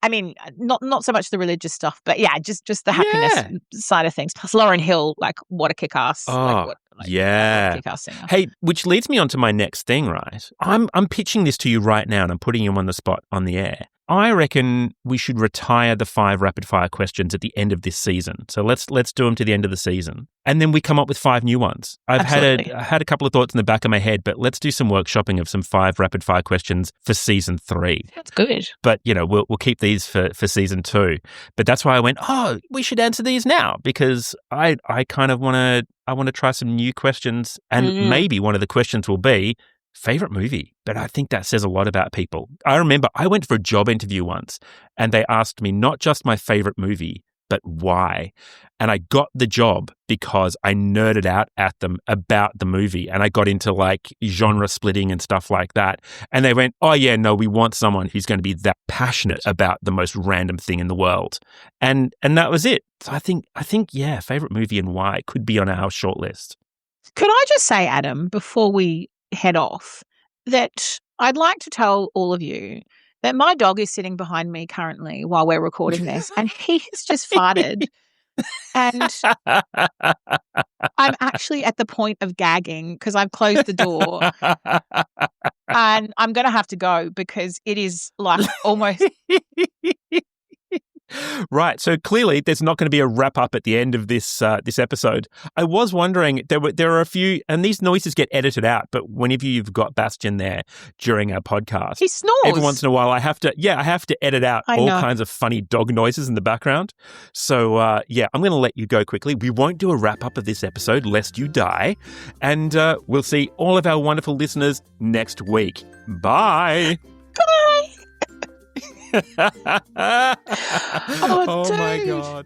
I mean, not so much the religious stuff, but yeah, just the happiness side of things. Plus Lauryn Hill, like what a kick-ass. Kick-ass singer. Hey, which leads me on to my next thing, right? I'm pitching this to you right now and I'm putting you on the spot on the air. I reckon we should retire the 5 rapid-fire questions at the end of this season. So let's do them to the end of the season. And then we come up with 5 new ones. I've had a couple of thoughts in the back of my head, but let's do some workshopping of some 5 rapid-fire questions for season 3. That's good. But, we'll keep these for season 2. But that's why I went, we should answer these now because I kind of want to try some new questions. And maybe one of the questions will be, favorite movie, but I think that says a lot about people. I remember I went for a job interview once and they asked me not just my favorite movie, but why. And I got the job because I nerded out at them about the movie and I got into like genre splitting and stuff like that. And they went, oh yeah, no, we want someone who's going to be that passionate about the most random thing in the world. And that was it. So I think, yeah, favorite movie and why could be on our shortlist. Could I just say, Adam, before we head off, that I'd like to tell all of you that my dog is sitting behind me currently while we're recording this and he has just farted and I'm actually at the point of gagging because I've closed the door and I'm going to have to go because it is like almost... Right. So clearly there's not going to be a wrap up at the end of this episode. I was wondering, there are a few, and these noises get edited out, but whenever you've got Bastian there during our podcast, he snores. Every once in a while I have to edit out all kinds of funny dog noises in the background. So I'm going to let you go quickly. We won't do a wrap up of this episode lest you die. And we'll see all of our wonderful listeners next week. Bye. Bye. Oh my God.